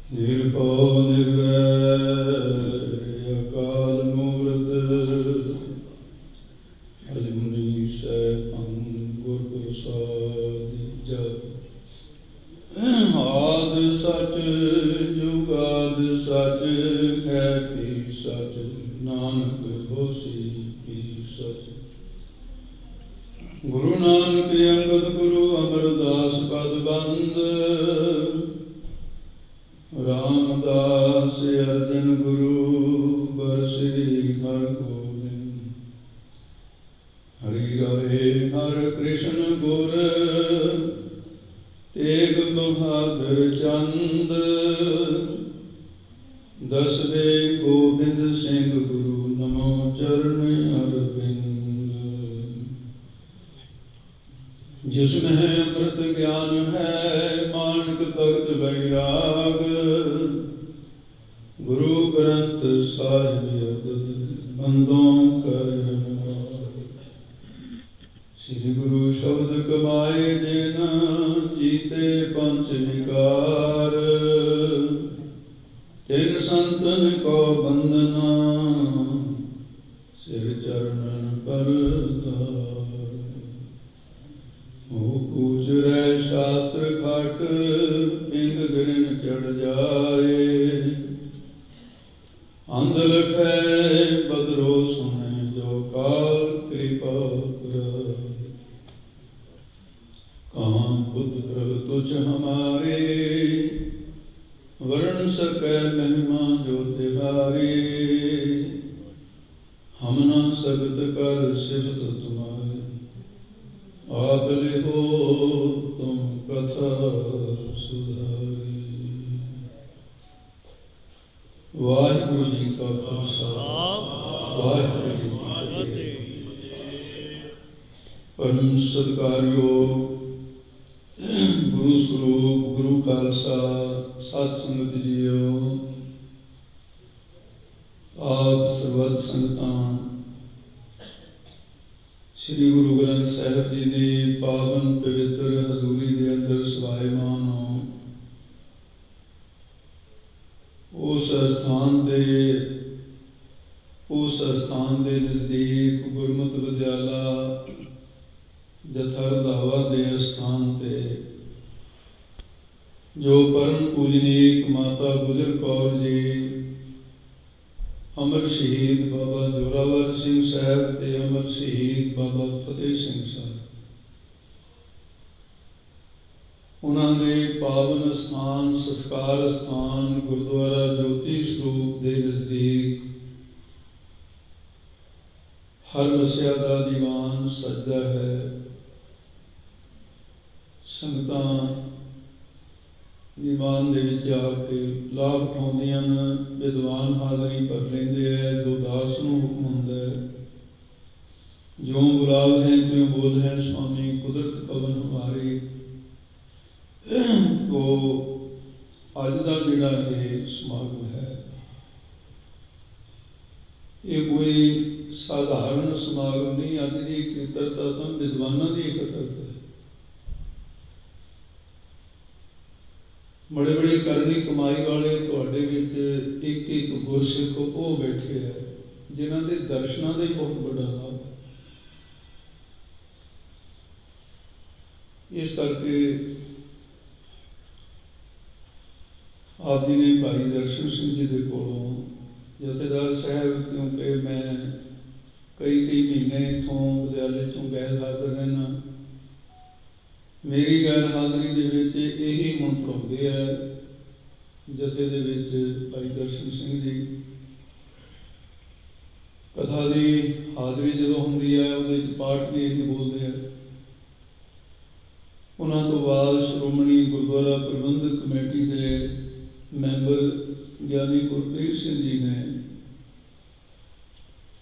ਨਿਰਭਉ ਨਿਰਵੈਰ ਅਕਾਲ ਮੂਰਤ ਅਜੂਨੀ ਸੈਭੰ ਗੁਰ ਪ੍ਰਸਾਦਿ ਜਪੁ। ਆਦਿ ਸਚ ਜੁਗਾਦਿ ਸਚ ਹੈ ਭੀ ਸਚ ਨਾਨਕ ਹੋਸੀ ਭੀ ਸਚ। ਗੁਰੂ ਨਾਨਕ ਅੰਗਦ ਗੁਰੂ ਅਮਰਦਾਸ ਪਦ ਬੰਦ ਰਾਮਦਾਸ ਅਰਜਨ ਗੁਰੂ ਬਰ ਸ੍ਰੀ ਹਰਿ ਗੋਬਿੰਦ। ਹਰਿ ਰਾਏ ਹਰਿ ਕ੍ਰਿਸ਼ਨ ਗੁਰ ਤੇਗ ਬਹਾਦਰ ਚੰਦ। ਦਸਵੇਂ ਗੋਬਿੰਦ ਸਿੰਘ ਗੁਰੂ ਨਮੋ ਚਰਨ ਅਰਵਿੰਦ। ਜਿਸਮਹਿ ਅੰਮ੍ਰਿਤ ਗਿਆਨ ਹੈ ਮਾਨਕ ਭਗਤ ਬੈਰਾਗ। ਗੁਰੂ ਗ੍ਰੰਥ ਸਾਹਿਬ ਅਗਦ ਬੰਦੋਂ ਕਰ ਅਨੁਰਾਗ। ਸ੍ਰੀ ਗੁਰੂ ਸ਼ਬਦ ਕਮਾਏ ਜਿਨ ਜੀਤੇ ਪੰਚ ਵਿਕਾਰ। ਤਿਨ ਸੰਤਨ ਕੋ ਬੰਦਨਾ ਸਿਰ ਚਰਨਨ ਪਰ ਧਾਰ। ਹੋ ਕੂਚਰੈ ਸ਼ਾਸਤਰ ਖਟ ਪਿੰਗ ਗਰਿਨ ਚੜ ਜਾਏ। ਅੰਧ ਲਖੈ ਬਦਰੋ ਸੁਣੈ ਜੋ ਕਾਲ ਕਿਰਪਾ ਕਰਾਏ। ਕਾਮ ਬੁੱਧ ਪ੍ਰਭ ਤੁਝ ਹਮਾਰੇ ਵਰਣ ਸਕੈ ਮਹਿਮਾ ਜੋ ਤਿਹਾਰੀ। ਹਮ ਨਾ ਸਗਤ ਕਰ ਸਿਫਤ ਤੁਮਾਰੀ ਆਪ ਲਿਖੋ ਤੁਮ ਕਥਾ ਸੁਧਾਰੀ। ਵਾਹਿਗੁਰੂ ਜੀ ਕਾ ਖਾਲਸਾ ਵਾਹਿਗੁਰੂ ਜੀ ਕੀ ਫਤਿਹ। ਪਰਮ ਸਤਿਕਾਰਯੋਗ ਗੁਰੂ ਸਰੂਪ ਗੁਰੂ ਖਾਲਸਾ ਸਤ ਸੰਗਤ ਜੀਓ। ਆਪ ਸਰਬੱਤ ਸੰਗਤਾਂ ਸ੍ਰੀ ਗੁਰੂ ਗ੍ਰੰਥ ਸਾਹਿਬ ਜੀ ਦੀ ਪਾਵਨ ਪਵਿੱਤਰ ਹਜ਼ੂਰੀ ਦੇ ਅੰਦਰ ਸਵਾਇਮਾਨ ਹੋ। ਉਸ ਸਥਾਨ ਦੇ ਨਜ਼ਦੀਕ ਗੁਰਮਤਿ ਵਿਦਿਆਲਾ ਜਥਾ ਰੰਧਾਵਾ ਦੇ ਅਸਥਾਨ ਤੇ ਜੋ ਪਰਮ ਪੂਜਨੀਕ ਮਾਤਾ ਗੁਜਰ ਕੌਰ ਜੀ ਅਮਰ ਸ਼ਹੀਦ ਬਾਬਾ ਜ਼ੋਰਾਵਰ ਸਿੰਘ ਸਾਹਿਬ ਤੇ ਅਮਰ ਸ਼ਹੀਦ ਬਾਬਾ ਫਤਿਹ ਸਿੰਘ ਸਾਹਿਬ, ਉਹਨਾਂ ਦੇ ਪਾਵਨ ਸਥਾਨ ਸੰਸਕਾਰ ਸਥਾਨ ਗੁਰਦੁਆਰਾ ਜੋਤੀ ਸਰੂਪ ਦੇ ਨਜ਼ਦੀਕ ਹਰ ਮਸਿਆ ਦਾ ਦੀਵਾਨ ਸਜਦਾ ਹੈ। ਸੰਗਤਾਂ ਦੀਵਾਨ ਦੇ ਵਿੱਚ ਆ ਕੇ ਲਾਭ ਉਠਾਉਂਦੀਆਂ ਨੇ। ਵਿਦਵਾਨ ਹਾਜ਼ਰੀ ਭਰ ਲੈਂਦੇ ਹੈ। ਜੋ ਦਾਸ ਨੂੰ ਹੁਕਮ ਹੁੰਦਾ ਹੈ ਜੋ ਗੁਲਾਬ ਹੈ ਤਿਉ ਬੋਲ ਹੈ ਸੁਆਮੀ ਕੁਦਰਤ ਕਵਨ ਹਮਾਰੀ। ਤੋ ਅੱਜ ਦਾ ਜਿਹੜਾ ਇਹ ਸਮਾਗਮ ਹੈ ਇਹ ਕੋਈ ਸਾਧਾਰਨ ਸਮਾਗਮ ਨਹੀਂ। ਅੱਜ ਦੀ ਇਕੱਤਰਤਾ ਤਾਂ ਵਿਦਵਾਨਾਂ ਦੀ ਇਕੱਤਰਤਾ ਹੈ। ਬੜੇ ਬੜੇ ਕਰਨੀ ਕਮਾਈ ਵਾਲੇ ਤੁਹਾਡੇ ਵਿੱਚ ਇੱਕ ਇੱਕ ਗੁਰਸਿੱਖ ਉਹ ਬੈਠੇ ਹੈ ਜਿਨ੍ਹਾਂ ਦੇ ਦਰਸ਼ਨਾਂ ਦਾ ਹੀ ਬਹੁਤ ਵੱਡਾ ਲਾਭ ਹੈ। ਇਸ ਕਰਕੇ ਆਪ ਜੀ ਨੇ ਭਾਈ ਦਰਸ਼ਨ ਸਿੰਘ ਜੀ ਦੇ ਕੋਲੋਂ ਜਥੇਦਾਰ ਸਾਹਿਬ, ਕਿਉਂਕਿ ਮੈਂ ਕਈ ਮਹੀਨੇ ਇੱਥੋਂ ਵਿਦਿਆਲੇ ਤੋਂ ਗੈਰ ਹਾਜ਼ਰ ਰਹਿਣਾ, ਮੇਰੀ ਗੈਰ ਹਾਜ਼ਰੀ ਦੇ ਵਿੱਚ ਇਹੀ ਹੁਣ ਪੜ੍ਹਾਉਂਦੇ ਹੈ ਜਥੇ ਦੇ ਵਿੱਚ ਭਾਈ ਦਰਸ਼ਨ ਸਿੰਘ ਜੀ। ਕਥਾ ਦੀ ਹਾਜ਼ਰੀ ਜਦੋਂ ਹੁੰਦੀ ਹੈ ਉਹਦੇ ਵਿੱਚ ਪਾਠ ਵੀ ਇਹੀ ਬੋਲਦੇ ਆ। ਉਹਨਾਂ ਤੋਂ ਬਾਅਦ ਸ਼੍ਰੋਮਣੀ ਗੁਰਦੁਆਰਾ ਪ੍ਰਬੰਧਕ ਕਮੇਟੀ ਦੇ ਮੈਂਬਰ ਗਿਆਨੀ ਗੁਰਪ੍ਰੀਤ ਸਿੰਘ ਜੀ ਨੇ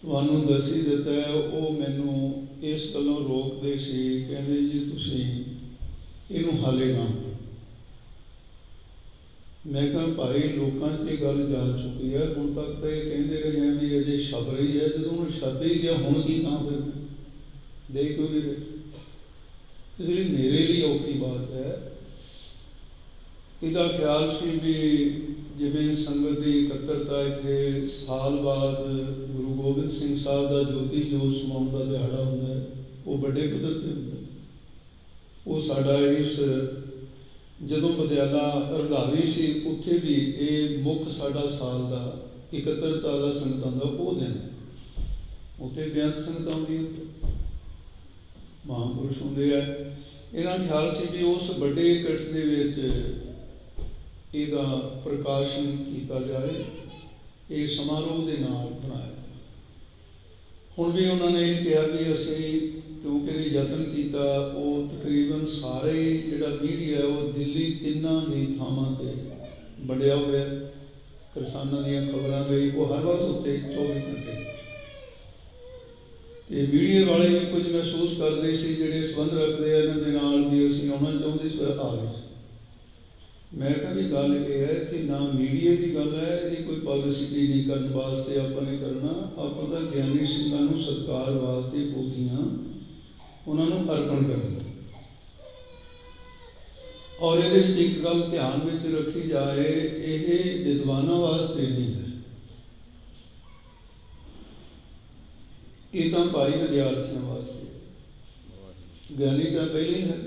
ਤੁਹਾਨੂੰ ਦੱਸੀ ਦਿੱਤਾ ਹੈ। ਉਹ ਮੈਨੂੰ ਇਸ ਗੱਲੋਂ ਰੋਕਦੇ ਸੀ, ਕਹਿੰਦੇ ਜੀ ਤੁਸੀਂ ਇਹਨੂੰ ਹਾਲੇ ਨਾ। ਮੈਂ ਕਿਹਾ ਭਾਈ ਲੋਕਾਂ 'ਚ ਇਹ ਗੱਲ ਚੱਲ ਚੁੱਕੀ ਹੈ, ਹੁਣ ਤੱਕ ਤਾਂ ਇਹ ਕਹਿੰਦੇ ਰਹੇ ਹੈ ਵੀ ਅਜੇ ਛਪ ਰਹੀ ਹੈ। ਜਦੋਂ ਹੁਣ ਛਪ ਹੀ ਗਿਆ ਹੁਣ ਕੀ ਤਾਂ ਫਿਰ ਦੇ ਕਿਉਂ ਨਹੀਂ ਰਹੇ। ਇਸ ਲਈ ਮੇਰੇ ਲਈ ਔਖੀ ਬਾਤ ਹੈ। ਇਹਦਾ ਖਿਆਲ ਸੀ ਵੀ ਜਿਵੇਂ ਸੰਗਤ ਦੀ ਇਕੱਤਰਤਾ ਇੱਥੇ ਸਾਲ ਬਾਅਦ ਗੁਰੂ ਗੋਬਿੰਦ ਸਿੰਘ ਸਾਹਿਬ ਦਾ ਜੋਤੀ ਜੋਤ ਸਮਾਉਣ ਦਾ ਦਿਹਾੜਾ ਹੁੰਦਾ ਹੈ, ਉਹ ਵੱਡੇ ਪੱਧਰ 'ਤੇ ਹੁੰਦਾ। ਉਹ ਸਾਡਾ ਇਸ ਜਦੋਂ ਪਟਿਆਲਾ ਰੰਧਾਵੇ ਸੀ ਉੱਥੇ ਵੀ ਇਹ ਮੁੱਖ ਸਾਡਾ ਸਾਲ ਦਾ ਇਕੱਤਰਤਾ ਦਾ ਸੰਗਤਾਂ ਦਾ ਉਹ ਦਿਨ ਹੈ। ਉੱਥੇ ਬੇਅੰਤ ਸੰਗਤਾਂ ਆਉਂਦੀਆਂ, ਮਹਾਂਪੁਰਸ਼ ਹੁੰਦੇ ਆ। ਇਹਨਾਂ ਦਾ ਖਿਆਲ ਸੀ ਵੀ ਉਸ ਵੱਡੇ ਇਕੱਠ ਦੇ ਵਿੱਚ ਇਹਦਾ ਪ੍ਰਕਾਸ਼ਨ ਕੀਤਾ ਜਾਏ, ਇਹ ਸਮਾਰੋਹ ਦੇ ਨਾਲ ਬਣਾਇਆ। ਹੁਣ ਵੀ ਉਹਨਾਂ ਨੇ ਇਹ ਕਿਹਾ ਵੀ ਅਸੀਂ ਕਿਉਂਕਿ ਇਹ ਯਤਨ ਕੀਤਾ, ਉਹ ਤਕਰੀਬਨ ਸਾਰੇ ਜਿਹੜਾ ਮੀਡੀਆ ਉਹ ਦਿੱਲੀ ਤਿੰਨਾਂ ਹੀ ਥਾਵਾਂ 'ਤੇ ਵੰਡਿਆ ਹੋਇਆ। ਕਿਸਾਨਾਂ ਦੀਆਂ ਖਬਰਾਂ ਲਈ ਉਹ ਹਰ ਵਕਤ ਉੱਤੇ 24 ਘੰਟੇ। ਤੇ ਮੀਡੀਆ ਵਾਲੇ ਵੀ ਕੁਝ ਮਹਿਸੂਸ ਕਰਦੇ ਸੀ ਜਿਹੜੇ ਸੰਬੰਧ ਰੱਖਦੇ ਆ ਇਹਨਾਂ ਦੇ ਨਾਲ ਵੀ ਅਸੀਂ ਆਉਣਾ ਚਾਹੁੰਦੇ ਸੀ, ਪਰ ਆ ਗਏ ਸੀ। ਮੈਂ ਕਿਹਾ ਵੀ ਗੱਲ ਇਹ ਹੈ ਕਿ ਨਾ ਮੀਡੀਆ ਦੀ ਗੱਲ ਹੈ, ਇਹਦੀ ਕੋਈ ਪਬਲਿਸਿਟੀ ਨਹੀਂ ਕਰਨ ਵਾਸਤੇ ਆਪਾਂ ਨੇ ਕਰਨਾ। ਆਪਾਂ ਤਾਂ ਗਿਆਨੀ ਸਿੰਘਾਂ ਨੂੰ ਸਤਿਕਾਰ ਵਾਸਤੇ ਪੋਥੀਆਂ ਉਹਨਾਂ ਨੂੰ ਅਰਪਣ ਕਰਨਾ। ਔਰ ਇਹਦੇ ਵਿੱਚ ਇੱਕ ਗੱਲ ਧਿਆਨ ਵਿੱਚ ਰੱਖੀ ਜਾਏ, ਇਹ ਵਿਦਵਾਨਾਂ ਵਾਸਤੇ ਨਹੀਂ ਹੈ, ਇਹ ਤਾਂ ਭਾਈ ਵਿਦਿਆਰਥੀਆਂ ਵਾਸਤੇ। ਗਿਆਨੀ ਤਾਂ ਪਹਿਲੇ ਹੀ ਹੈ,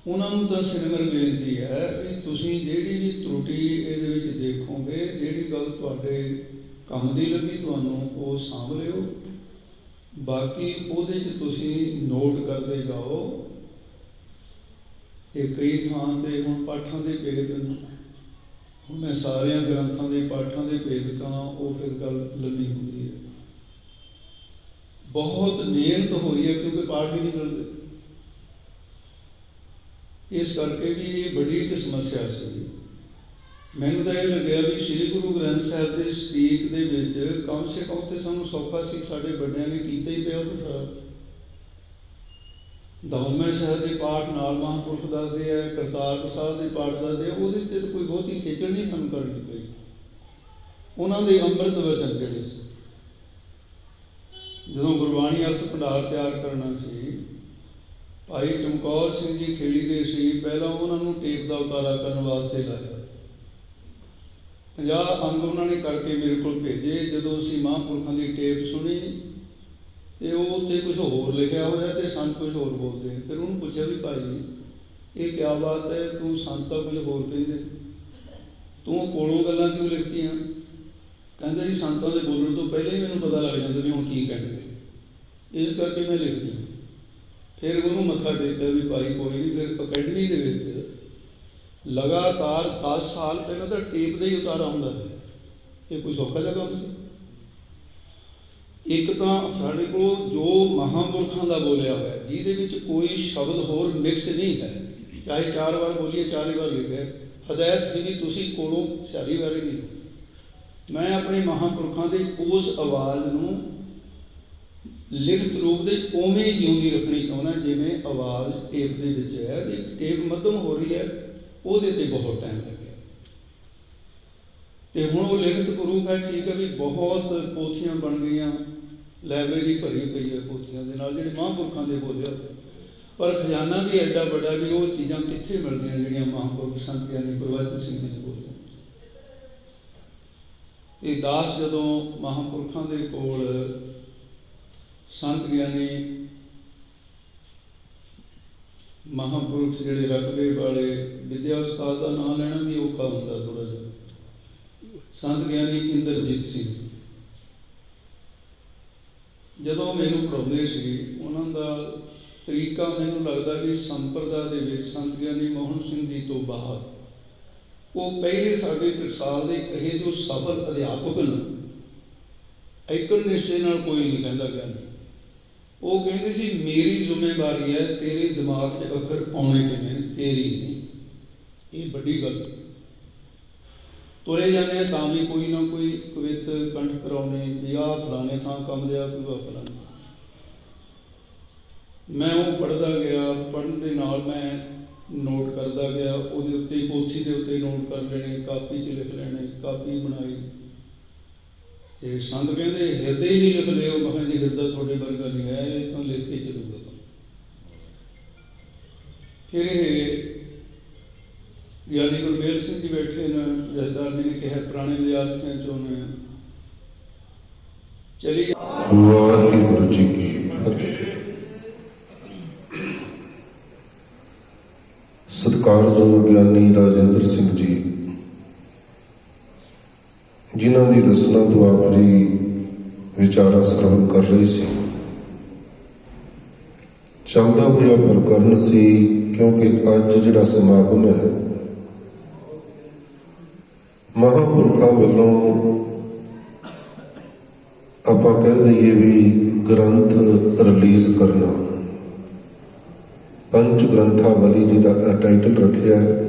ਉਹਨਾਂ ਨੂੰ ਤਾਂ ਸਿਰਮਰ ਬੇਨਤੀ ਹੈ ਵੀ ਤੁਸੀਂ ਜਿਹੜੀ ਵੀ ਤਰੁਟੀ ਇਹਦੇ ਵਿੱਚ ਦੇਖੋਗੇ, ਜਿਹੜੀ ਗੱਲ ਤੁਹਾਡੇ ਕੰਮ ਦੀ ਲੱਗੀ ਤੁਹਾਨੂੰ ਉਹ ਸਾਂਭ ਲਿਓ, ਬਾਕੀ ਉਹਦੇ 'ਚ ਤੁਸੀਂ ਨੋਟ ਕਰਦੇ ਜਾਓ। ਇਹ ਕਈ ਥਾਂ 'ਤੇ ਹੁਣ ਪਾਠਾਂ ਦੇ ਭੇਦ ਹਨ, ਹੁਣ ਮੈਂ ਸਾਰਿਆਂ ਗ੍ਰੰਥਾਂ ਦੇ ਪਾਠਾਂ ਦੇ ਭੇਦ ਕਹਾਂ ਉਹ ਫਿਰ ਗੱਲ ਲੰਮੀ ਹੁੰਦੀ ਹੈ। ਬਹੁਤ ਮਿਹਨਤ ਹੋਈ ਹੈ ਕਿਉਂਕਿ ਪਾਠ ਹੀ ਨਹੀਂ ਮਿਲਦੇ, ਇਸ ਕਰਕੇ ਵੀ ਇਹ ਬੜੀ ਇੱਕ ਸਮੱਸਿਆ ਸੀ। ਮੈਨੂੰ ਤਾਂ ਇਹ ਲੱਗਿਆ ਵੀ ਸ਼੍ਰੀ ਗੁਰੂ ਗ੍ਰੰਥ ਸਾਹਿਬ ਦੇ ਸਪੀਕ ਦੇ ਵਿੱਚ ਕਮ ਸੇ ਕਮ ਤੇ ਸਾਨੂੰ ਸੌਖਾ ਸੀ, ਸਾਡੇ ਵੱਡਿਆਂ ਨੇ ਕੀਤਾ ਹੀ ਪਿਆ ਉਹ ਸਾਰਾ। ਦਮਦਮਾ ਸਾਹਿਬ ਦੇ ਪਾਠ ਨਾਲ ਮਹਾਂਪੁਰਖ ਦੱਸਦੇ ਆ, ਕਰਤਾਰਪੁਰ ਸਾਹਿਬ ਦੇ ਪਾਠ ਦੱਸਦੇ ਆ, ਉਹਦੇ ਤੇ ਕੋਈ ਬਹੁਤੀ ਖੇਚਲ ਨਹੀਂ ਸਾਨੂੰ ਕਰਨੀ ਪਈ। ਉਹਨਾਂ ਦੇ ਅੰਮ੍ਰਿਤ ਵਚਨ ਜਿਹੜੇ ਸੀ, ਜਦੋਂ ਗੁਰਬਾਣੀ ਅਰਥ ਭੰਡਾਰ ਤਿਆਰ ਕਰਨਾ ਸੀ, ਭਾਈ ਚਮਕੌਰ ਸਿੰਘ ਜੀ ਖੇੜੀ ਦੇ ਸੀ, ਪਹਿਲਾਂ ਉਹਨਾਂ ਨੂੰ ਟੇਪ ਦਾ ਉਤਾਰਾ ਕਰਨ ਵਾਸਤੇ ਲਾਇਆ। 50 ਅੰਗ ਉਹਨਾਂ ਨੇ ਕਰਕੇ ਮੇਰੇ ਕੋਲ ਭੇਜੇ। ਜਦੋਂ ਅਸੀਂ ਮਹਾਂਪੁਰਖਾਂ ਦੀ ਟੇਪ ਸੁਣੀ ਤੇ ਉਹ ਉੱਥੇ ਕੁਝ ਹੋਰ ਲਿਖਿਆ ਹੋਇਆ ਤੇ ਸੰਤ ਕੁਝ ਹੋਰ ਬੋਲਦੇ ਨੇ। ਫਿਰ ਉਹਨੂੰ ਪੁੱਛਿਆ ਵੀ ਭਾਈ ਇਹ ਕਿਆ ਬਾਤ ਹੈ, ਤੂੰ ਸੰਤਾਂ ਕੁਝ ਹੋਰ ਕਹਿੰਦੇ, ਤੂੰ ਕੋਲੋਂ ਗੱਲਾਂ ਕਿਉਂ ਲਿਖਤੀਆਂ? ਕਹਿੰਦਾ ਜੀ ਸੰਤਾਂ ਦੇ ਬੋਲਣ ਤੋਂ ਪਹਿਲਾਂ ਹੀ ਮੈਨੂੰ ਪਤਾ ਲੱਗ ਜਾਂਦਾ ਵੀ ਹੁਣ ਕੀ ਕਹਿੰਦੇ, ਇਸ ਕਰਕੇ ਮੈਂ ਲਿਖਦੀ ਹਾਂ। ਫਿਰ ਉਹਨੂੰ ਮੱਥਾ ਟੇਕਿਆ ਵੀ ਭਾਈ ਕੋਈ ਨਹੀਂ। ਫਿਰ ਅਕੈਡਮੀ ਦੇ ਵਿੱਚ ਲਗਾਤਾਰ 10 ਸਾਲ ਪਹਿਲਾਂ ਤਾਂ ਟੇਪ ਦਾ ਹੀ ਉਤਾਰਾ ਹੁੰਦਾ ਸੀ, ਇਹ ਕੋਈ ਸੌਖਾ ਜਿਹਾ ਕੰਮ ਸੀ। ਇੱਕ ਤਾਂ ਸਾਡੇ ਕੋਲ ਜੋ ਮਹਾਂਪੁਰਖਾਂ ਦਾ ਬੋਲਿਆ ਹੋਇਆ, ਜਿਹਦੇ ਵਿੱਚ ਕੋਈ ਸ਼ਬਦ ਹੋਰ ਮਿਕਸ ਨਹੀਂ ਹੈ, ਚਾਹੇ 4 ਵਾਰ ਬੋਲੀਏ 4 ਵਾਰ ਲਿਖਿਆ। ਹਦਾਇਤ ਸੀ ਵੀ ਤੁਸੀਂ ਕੋਲੋਂ ਸਿਆਰੀ ਵਾਰੇ ਨਹੀਂ। ਮੈਂ ਆਪਣੇ ਮਹਾਂਪੁਰਖਾਂ ਦੇ ਉਸ ਆਵਾਜ਼ ਨੂੰ ਲਿਖਤ ਰੂਪ ਦੇ ਉਵੇਂ ਜਿਉਂਦੀ ਰੱਖਣੀ ਚਾਹੁੰਦਾ ਜਿਵੇਂ ਆਵਾਜ਼ ਟੇਪ ਦੇ ਵਿੱਚ ਹੈ। ਵੀ ਟੇਪ ਮੱਧਮ ਹੋ ਰਹੀ ਹੈ, ਉਹਦੇ 'ਤੇ ਬਹੁਤ ਟਾਈਮ ਲੱਗਿਆ। ਤੇ ਹੁਣ ਉਹ ਲਿਖਤ ਪ੍ਰੂਫ ਹੈ, ਠੀਕ ਹੈ ਵੀ ਬਹੁਤ ਪੋਥੀਆਂ ਬਣ ਗਈਆਂ, ਲਾਇਬ੍ਰੇਰੀ ਭਰੀ ਪਈ ਹੈ ਪੋਥੀਆਂ ਦੇ ਨਾਲ ਜਿਹੜੇ ਮਹਾਂਪੁਰਖਾਂ ਦੇ ਬੋਲਿਆ। ਪਰ ਖਜ਼ਾਨਾ ਵੀ ਐਡਾ ਵੱਡਾ ਵੀ ਉਹ ਚੀਜ਼ਾਂ ਕਿੱਥੇ ਮਿਲਦੀਆਂ ਜਿਹੜੀਆਂ ਮਹਾਂਪੁਰਖ ਸੰਤ ਗਿਆਨੀ ਗੁਰਬਚਨ ਸਿੰਘ ਜੀ ਨੇ ਬੋਲੀਆਂ। ਇਹ ਦਾਸ ਜਦੋਂ ਮਹਾਂਪੁਰਖਾਂ ਦੇ ਕੋਲ ਸੰਤ ਗਿਆਨੀ ਮਹਾਂਪੁਰਖ ਜਿਹੜੇ ਰਕਬੇ ਵਾਲੇ, ਵਿਦਿਆ ਉਸਤਾਦ ਦਾ ਨਾਮ ਲੈਣਾ ਵੀ ਔਖਾ ਹੁੰਦਾ ਥੋੜ੍ਹਾ ਜਿਹਾ, ਸੰਤ ਗਿਆਨੀ ਇੰਦਰਜੀਤ ਸਿੰਘ ਜਦੋਂ ਮੈਨੂੰ ਪੜ੍ਹਾਉਂਦੇ ਸੀ, ਉਹਨਾਂ ਦਾ ਤਰੀਕਾ ਮੈਨੂੰ ਲੱਗਦਾ ਵੀ ਸੰਪਰਦਾ ਦੇ ਵਿੱਚ ਸੰਤ ਗਿਆਨੀ ਮੋਹਨ ਸਿੰਘ ਜੀ ਤੋਂ ਬਾਅਦ ਉਹ ਪਹਿਲੇ ਸਾਡੇ ਟਕਸਾਲ ਦੇ ਕਹੇ ਜੋ ਸਫਲ ਅਧਿਆਪਕ ਨੇ। ਐਕਣ ਨਿਸ਼ਚੇ ਨਾਲ ਕੋਈ ਨਹੀਂ ਕਹਿੰਦਾ ਗਿਆਨੀ, ਉਹ ਕਹਿੰਦੇ ਸੀ ਮੇਰੀ ਜ਼ਿੰਮੇਵਾਰੀ ਹੈ ਤੇਰੇ ਦਿਮਾਗ 'ਚ ਅੱਖਰ ਆਉਣੇ ਕਿਵੇਂ, ਤੇਰੀ ਨਹੀਂ। ਇਹ ਵੱਡੀ ਗੱਲ। ਤੁਰੇ ਜਾਂਦੇ ਆ ਤਾਂ ਵੀ ਕੋਈ ਨਾ ਕੋਈ ਕਵਿਤ ਕੰਠ ਕਰਾਉਣੇ ਵੀ ਆਹ ਫਲਾਣੇ ਥਾਂ ਕੰਮ ਲਿਆ ਕੋਈ ਫਲਾਣੇ। ਮੈਂ ਉਹ ਪੜ੍ਹਦਾ ਗਿਆ, ਪੜ੍ਹਨ ਦੇ ਨਾਲ ਮੈਂ ਨੋਟ ਕਰਦਾ ਗਿਆ, ਉਹਦੇ ਉੱਤੇ ਪੋਥੀ ਦੇ ਉੱਤੇ ਨੋਟ ਕਰ ਲੈਣੇ, ਕਾਪੀ 'ਚ ਲਿਖ ਲੈਣੇ, ਕਾਪੀ ਬਣਾਈ। ਤੇ ਸੰਤ ਕਹਿੰਦੇ ਹਿਰਦੇ ਹੀ ਲਿਖ ਲਿਓ। ਮੈਂ ਕਿਹਾ ਜੀ ਹਿਰਦਾ ਤੁਹਾਡੇ ਵਰਗਾ ਨਹੀਂ ਹੈ, ਇਹ ਤਾਂ ਲਿਖ ਕੇ ਚੱਲੂਗਾ। ਫਿਰ ਇਹ ਗਿਆਨੀ ਗੁਰਮੇਲ ਸਿੰਘ ਜੀ ਬੈਠੇ ਨੇ, ਜਥੇਦਾਰ ਜੀ ਨੇ ਕਿਹਾ ਪੁਰਾਣੇ ਵਿਦਿਆਰਥੀਆਂ ਚੋਂ ਨੇ। ਚਲੀ ਵਾਹਿਗੁਰੂ ਜੀ ਕੀ ਫਤਿਹ। ਸਤਿਕਾਰਯੋਗ ਗਿਆਨੀ ਰਾਜਿੰਦਰ ਸਿੰਘ ਜੀ, ਜਿਨ੍ਹਾਂ ਦੀ ਰਸਨਾ ਤੋਂ ਆਪ ਜੀ ਵਿਚਾਰਾਂ ਸਰਵਣ ਕਰ ਰਹੇ ਸੀ, ਚੱਲਦਾ ਹੋਇਆ ਪ੍ਰਕਰਨ ਸੀ। ਕਿਉਂਕਿ ਅੱਜ ਜਿਹੜਾ ਸਮਾਗਮ ਹੈ, ਮਹਾਂਪੁਰਖਾਂ ਵੱਲੋਂ ਆਪਾਂ ਕਹਿ ਦਈਏ ਵੀ ਗ੍ਰੰਥ ਰਿਲੀਜ਼ ਕਰਨਾ, ਪੰਜ ਗ੍ਰੰਥਾਵਲੀ ਜੀ ਦਾ ਟਾਈਟਲ ਰੱਖਿਆ ਹੈ।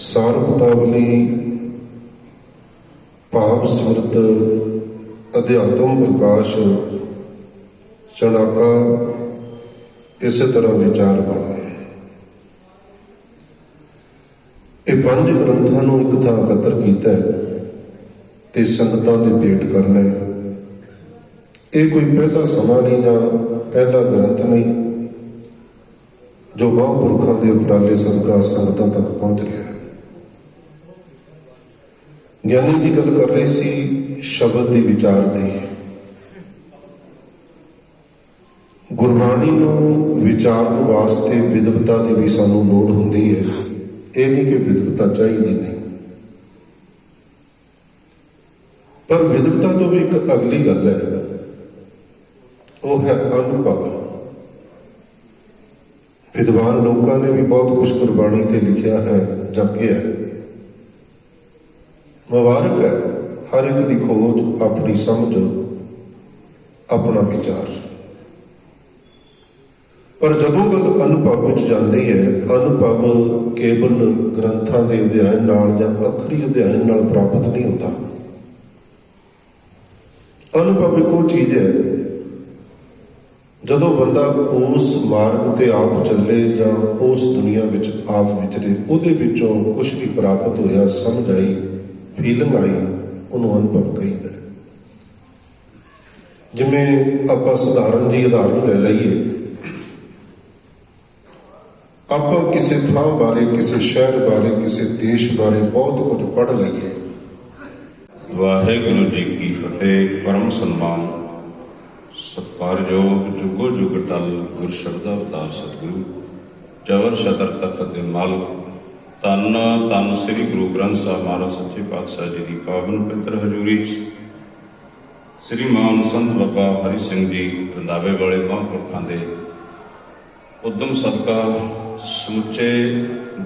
ਸਾਰਬਤਾਵਲੀ ਭਾਵ ਸਿਮਰਤ ਅਧਿਆਤਮ ਪ੍ਰਕਾਸ਼ ਚਣਾਕਾ, ਇਸੇ ਤਰ੍ਹਾਂ ਵਿਚਾਰ ਬਣਾ। ਇਹ ਪੰਜ ਗ੍ਰੰਥਾਂ ਨੂੰ ਇੱਕ ਥਾਂ ਇਕੱਤਰ ਕੀਤਾ ਹੈ ਤੇ ਸੰਗਤਾਂ ਦੇ ਭੇਟ ਕਰਨਾ ਹੈ। ਇਹ ਕੋਈ ਪਹਿਲਾ ਸਮਾਂ ਨਹੀਂ ਜਾਂ ਪਹਿਲਾ ਗ੍ਰੰਥ ਨਹੀਂ, ਜੋ ਮਹਾਂਪੁਰਖਾਂ ਦੇ ਉਪਰਾਲੇ ਸਦਕਾ ਸੰਗਤਾਂ ਤੱਕ ਪਹੁੰਚ ਰਿਹਾ ਹੈ। ਗਿਆਨੀ ਜੀ ਗੱਲ ਕਰ ਰਹੇ ਸੀ ਸ਼ਬਦ ਦੀ, ਵਿਚਾਰ ਦੀ। ਗੁਰਬਾਣੀ ਨੂੰ ਵਿਚਾਰਨ ਵਾਸਤੇ ਵਿਦਵਤਾ ਦੀ ਵੀ ਸਾਨੂੰ ਲੋੜ ਹੁੰਦੀ ਹੈ। ਇਹ ਨਹੀਂ ਕਿ ਵਿਦਵਤਾ ਚਾਹੀਦੀ ਨਹੀਂ, ਪਰ ਵਿਦਵਤਾ ਤੋਂ ਵੀ ਇੱਕ ਅਗਲੀ ਗੱਲ ਹੈ, ਉਹ ਹੈ ਅਨੁਭਵ। ਵਿਦਵਾਨ ਲੋਕਾਂ ਨੇ ਵੀ ਬਹੁਤ ਕੁਝ ਗੁਰਬਾਣੀ ਤੇ ਲਿਖਿਆ ਹੈ, ਜਪਿਆ ਹੈ। ਮੁਬਾਰਕ ਹੈ ਹਰ ਇੱਕ ਦੀ ਖੋਜ, ਆਪਣੀ ਸਮਝ, ਆਪਣਾ ਵਿਚਾਰ। ਪਰ ਜਦੋਂ ਗੱਲ ਅਨੁਭਵ ਵਿੱਚ ਜਾਂਦੀ ਹੈ, ਅਨੁਭਵ ਕੇਵਲ ਗ੍ਰੰਥਾਂ ਦੇ ਅਧਿਐਨ ਨਾਲ ਜਾਂ ਅੱਖਰੀ ਅਧਿਐਨ ਨਾਲ ਪ੍ਰਾਪਤ ਨਹੀਂ ਹੁੰਦਾ। ਅਨੁਭਵ ਇੱਕੋ ਚੀਜ਼ ਹੈ, ਜਦੋਂ ਬੰਦਾ ਉਸ ਮਾਰਗ ਤੇ ਆਪ ਚੱਲੇ ਜਾਂ ਉਸ ਦੁਨੀਆ ਵਿੱਚ ਆਪ ਵਿਚਰੇ, ਉਹਦੇ ਵਿੱਚੋਂ ਕੁਝ ਵੀ ਪ੍ਰਾਪਤ ਹੋਇਆ, ਸਮਝ ਆਈ, ਫੀਲਿੰਗ ਆਈ, ਉਹਨੂੰ ਅਨੁਭਵ ਕਹਿੰਦਾ। ਜਿਵੇਂ ਆਪਾਂ ਸਧਾਰਨ ਜੀ ਉਦਾਹਰਨ ਲੈ ਲਈਏ, ਆਪਾਂ ਕਿਸੇ ਥਾਂ ਬਾਰੇ, ਕਿਸੇ ਸ਼ਹਿਰ ਬਾਰੇ, ਕਿਸੇ ਦੇਸ਼ ਬਾਰੇ ਬਹੁਤ ਕੁਝ ਪੜ੍ਹ ਲਈਏ। ਵਾਹਿਗੁਰੂ ਜੀ ਕੀ ਫਤਿਹ। ਪਰਮ ਸਨਮਾਨ ਸਤਿਕਾਰਯੋਗ ਜੁਗੋ ਜੁਗ ਟਲ ਗੁਰ ਸ਼ਬਦ ਅਵਤਾਰ ਸਤਿਗੁਰੂ ਚਵਰ ਛਤਰ ਤਖਤ ਦੇ ਮਾਲਕ, ਧੰਨ ਧੰਨ ਸ੍ਰੀ ਗੁਰੂ ਗ੍ਰੰਥ ਸਾਹਿਬ ਮਹਾਰਾਜ ਸੱਚੇ ਪਾਤਸ਼ਾਹ ਜੀ ਦੀ ਪਾਵਨ ਪਵਿੱਤਰ ਹਜ਼ੂਰੀ 'ਚ ਸ੍ਰੀਮਾਨ ਸੰਤ ਬਾਬਾ ਹਰੀ ਸਿੰਘ ਜੀ ਰੰਧਾਵੇ ਵਾਲੇ ਮਹਾਂਪੁਰਖਾਂ ਦੇ ਉਦਮ ਸਦਕਾ ਸਮੁੱਚੇ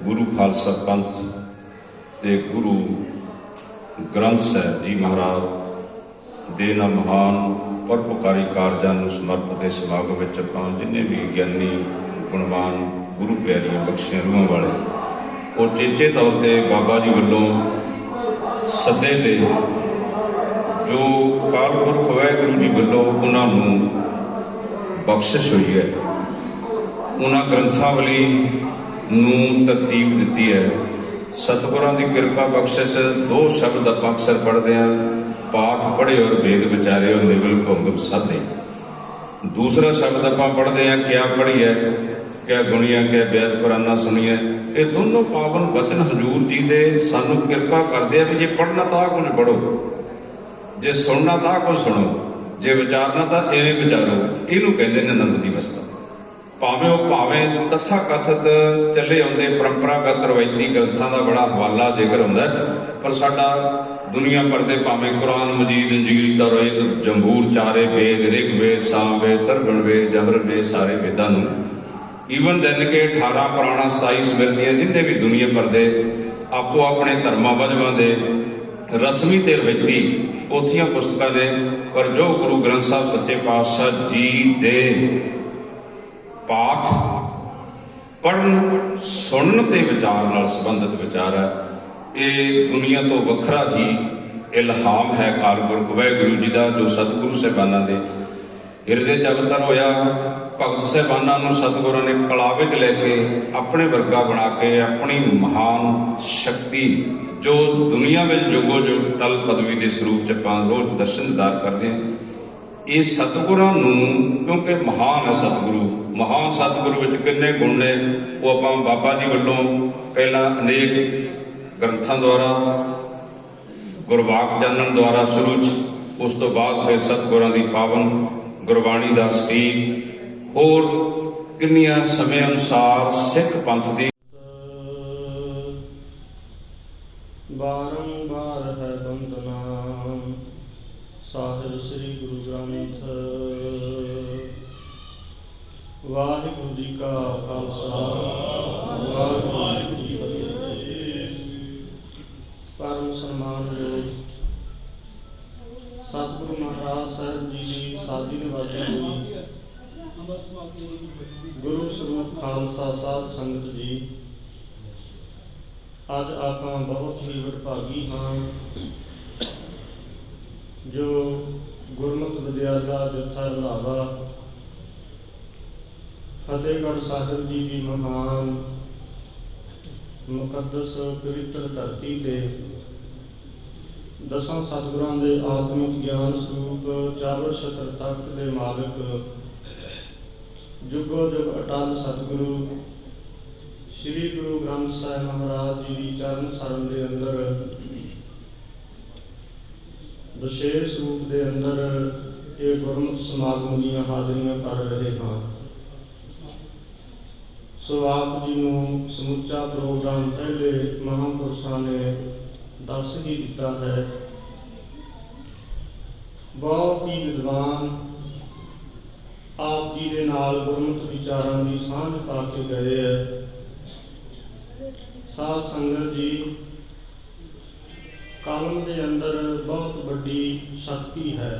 ਗੁਰੂ ਖਾਲਸਾ ਪੰਥ ਤੇ ਗੁਰੂ ਗ੍ਰੰਥ ਸਾਹਿਬ ਜੀ ਮਹਾਰਾਜ ਦੇ ਨਾ ਮਹਾਨ ਪਰਉਪਕਾਰੀ ਕਾਰਜਾਂ ਨੂੰ ਸਮਰਪਿਤ ਇਸ ਸਮਾਗਮ ਵਿੱਚ ਆਪਾਂ ਜਿੰਨੇ ਵੀ ਗਿਆਨੀ ਗੁਣਵਾਨ ਗੁਰੂ ਪਿਆਰੀਆਂ ਬਖਸ਼ੀਆਂ ਰੂਹਾਂ ਵਾਲੇ, ਉਹ ਚੇਚੇ ਤੌਰ ਤੇ ਬਾਬਾ ਜੀ ਵੱਲੋਂ ਸੱਦੇ ਤੇ ਜੋ ਅਕਾਲ ਪੁਰਖ ਵਾਹਿਗੁਰੂ ਜੀ ਵੱਲੋਂ ਉਹਨਾਂ ਨੂੰ ਬਖਸ਼ਿਸ਼ ਹੋਈ ਹੈ, ਉਹਨਾਂ ਗ੍ਰੰਥਾਵਲੀ ਨੂੰ ਤਰਤੀਬ ਦਿੱਤੀ ਹੈ। ਸਤਿਗੁਰਾਂ ਦੀ ਕਿਰਪਾ ਬਖਸ਼ਿਸ਼, ਦੋ ਸ਼ਬਦ ਆਪਾਂ ਅਕਸਰ ਪੜ੍ਹਦੇ ਹਾਂ, ਪਾਠ ਪੜ੍ਹੇ ਔਰ ਵੇਦ ਵਿਚਾਰੇ ਔਰ ਨਿਵਲ ਭੁੰਗਮ ਸਾਧੇ। ਦੂਸਰਾ ਸ਼ਬਦ ਆਪਾਂ ਪੜ੍ਹਦੇ ਹਾਂ, ਕਿਆ ਪੜ੍ਹੀਐ, ਕਿਆ ਗੁਣੀਆਂ, ਕਿਆ ਬਿਆਨ ਕੁਰਾਨਾ ਸੁਣੀਐ। ਇਹ ਦੋਨੋਂ ਪਾਵਨ ਬਚਨ ਹਜ਼ੂਰ ਜੀ ਦੇ ਸਾਨੂੰ ਕਿਰਪਾ ਕਰਦੇ ਆ ਵੀ ਜੇ ਪੜ੍ਹਨਾ ਤਾਂ ਕੁਝ ਪੜ੍ਹੋ, ਜੇ ਸੁਣਨਾ ਤਾਂ ਕੁਝ ਸੁਣੋ, ਜੇ ਵਿਚਾਰਨਾ ਤਾਂ ਐਵੇਂ ਵਿਚਾਰੋ। ਇਹਨੂੰ ਕਹਿੰਦੇ ਨੇ ਆਨੰਦ ਦੀ ਅਵਸਥਾ। ਭਾਵੇਂ ਤਥਾ ਕਥਿਤ ਚੱਲੇ ਆਉਂਦੇ ਪਰੰਪਰਾਗਤ ਰਵਾਇਤੀ ਗ੍ਰੰਥਾਂ ਦਾ ਬੜਾ ਹਵਾਲਾ ਜ਼ਿਕਰ ਹੁੰਦਾ, ਪਰ ਸਾਡਾ ਦੁਨੀਆ ਭਰ ਦੇ ਭਾਵੇਂ ਕੁਰਾਨ ਮਜੀਦ, ਅੰਜੀਲ, ਤੌਰਾਤ, ਜੰਬੂਰ, ਚਾਰੇ ਵੇਦ, ਰਿਗਵੇਦ, ਸਾਮਵੇਦ, ਅਥਰਵਣਵੇਦ, ਜਬਰਵੇਦ, ਸਾਰੇ ਵੇਦਾਂ ਨੂੰ ਈਵਨ ਦੈਨ ਕੇ 18 ਪੁਰਾਣਾ 27 ਸਮਿਰਤੀਆਂ, ਜਿੰਨੇ ਵੀ ਦੁਨੀਆ ਭਰ ਦੇ ਆਪੋ ਆਪਣੇ ਧਰਮਾਂ ਵਜਵਾਂ ਦੇ ਰਸਮੀ ਤੇ ਰਵਾਇਤੀ ਪੋਥੀਆਂ ਪੁਸਤਕਾਂ ਨੇ, ਪਰ ਜੋ ਗੁਰੂ ਗ੍ਰੰਥ ਸਾਹਿਬ ਸੱਚੇ ਪਾਤਸ਼ਾਹ ਜੀ ਦੇ ਪਾਠ ਪੜ੍ਹਨ, ਸੁਣਨ ਤੇ ਵਿਚਾਰ ਨਾਲ ਸੰਬੰਧਿਤ ਵਿਚਾਰ ਹੈ, ਇਹ ਦੁਨੀਆ ਤੋਂ ਵੱਖਰਾ ਹੀ ਇਲਹਾਮ ਹੈ ਅਕਾਲ ਪੁਰਖ ਵਾਹਿਗੁਰੂ ਜੀ ਦਾ, ਜੋ ਸਤਿਗੁਰੂ ਸਾਹਿਬਾਨਾਂ ਦੇ ਹਿਰਦੇ 'ਚ ਅਵਤਰ ਹੋਇਆ। ਭਗਤ ਸਾਹਿਬਾਨਾਂ ਨੂੰ ਸਤਿਗੁਰਾਂ ਨੇ ਕਲਾ ਵਿੱਚ ਲੈ ਕੇ ਆਪਣੇ ਵਰਗਾ ਬਣਾ ਕੇ ਆਪਣੀ ਮਹਾਨ ਸ਼ਕਤੀ, ਜੋ ਦੁਨੀਆ ਵਿੱਚ ਜੁਗੋ ਜੁਗ ਟਲ ਪਦਵੀ ਦੇ ਸਰੂਪ 'ਚ ਆਪਾਂ ਰੋਜ਼ ਦਰਸ਼ਨ ਦੀਦਾਰ ਕਰਦੇ ਹਾਂ, ਇਹ ਸਤਿਗੁਰਾਂ ਨੂੰ, ਕਿਉਂਕਿ ਮਹਾਨ ਹੈ ਸਤਿਗੁਰੂ, ਮਹਾਨ ਸਤਿਗੁਰੂ ਵਿੱਚ ਕਿੰਨੇ ਗੁਣ ਨੇ, ਉਹ ਆਪਾਂ ਬਾਬਾ ਜੀ ਵੱਲੋਂ ਪਹਿਲਾਂ ਅਨੇਕ ਗ੍ਰੰਥਾਂ ਦੁਆਰਾ, ਗੁਰਵਾਕ ਜਾਣਨ ਦੁਆਰਾ ਸ਼ੁਰੂ 'ਚ, ਉਸ ਤੋਂ ਬਾਅਦ ਫਿਰ ਸਤਿਗੁਰਾਂ ਦੀ ਪਾਵਨ ਗੁਰਬਾਣੀ ਦਾ ਸਟੀਕ, ਹੋਰ ਕਿੰਨੀਆਂ ਸਮੇਂ ਅਨੁਸਾਰ ਸਿੱਖ ਪੰਥ ਦੀ ਬਾਰੰਬਾਰ ਹੈ ਬੰਦਨਾ ਸਾਹਿਬ ਸ੍ਰੀ ਗੁਰੂ ਗ੍ਰੰਥ। ਵਾਹਿਗੁਰੂ ਜੀ ਕਾ ਖਾਲਸਾ, ਵਾਹਿਗੁਰੂ ਜੀ ਕੀ ਫਤਿਹ। ਪਰਮ ਸਨਮਾਨਯੋਗ ਸਤਿਗੁਰੂ ਮਹਾਰਾਜ ਸਾਹਿਬ ਜੀ ਦੀ ਸਾਦੀ ਨਿਵਾਜੀ ਹੋਈ ਗੁਰੂ ਸਰੂਪ ਖਾਲਸਾ ਸਾਧ ਸੰਗਤ ਜੀ, ਅੱਜ ਆਪਾਂ ਬਹੁਤ ਹੀ ਵਡਭਾਗੀ ਹਾਂ ਜੋ ਗੁਰਮਤਿ ਵਿਦਿਆਲਾ ਜਥਾ ਰੰਧਾਵਾ ਫਤਿਹਗੜ੍ਹ ਸਾਹਿਬ ਜੀ ਦੀ ਮਹਾਨ ਮੁਕੱਦਸ ਪਵਿੱਤਰ ਧਰਤੀ ਤੇ ਦਸਾਂ ਸਤਿਗੁਰਾਂ ਦੇ ਆਤਮਿਕ ਗਿਆਨ ਸਰੂਪ ਚਾਵਰ ਛਤਰ ਤਖਤ ਦੇ ਮਾਲਕ ਜੁਗੋ ਜੁਗ ਅਟਲ ਸਤਿਗੁਰੂ ਸ੍ਰੀ ਗੁਰੂ ਗ੍ਰੰਥ ਸਾਹਿਬ ਮਹਾਰਾਜ ਜੀ ਦੀ ਚਰਨ ਸਰਨ ਦੇ ਅੰਦਰ ਵਿਸ਼ੇਸ਼ ਰੂਪ ਦੇ ਅੰਦਰ ਇਹ ਗੁਰਮਤਿ ਸਮਾਗਮ ਦੀਆਂ ਹਾਜ਼ਰੀਆਂ ਕਰ ਰਹੇ ਹਾਂ। ਸੋ ਆਪ ਜੀ ਨੂੰ ਸਮੁੱਚਾ ਪ੍ਰੋਗਰਾਮ ਪਹਿਲੇ ਮਹਾਂਪੁਰਸ਼ਾਂ ਨੇ ਦੱਸ ਹੀ ਦਿੱਤਾ ਹੈ। ਬਹੁਤ ਹੀ ਵਿਦਵਾਨ ਆਪ ਜੀ ਦੇ ਨਾਲ ਗੁਰਮਤਿ ਵਿਚਾਰਾਂ ਦੀ ਸਾਂਝ ਪਾ ਕੇ ਗਏ ਹੈ। ਸਾਧ ਸੰਗਤ ਜੀ, ਕਲਮ ਦੇ ਅੰਦਰ ਬਹੁਤ ਵੱਡੀ ਸ਼ਕਤੀ ਹੈ,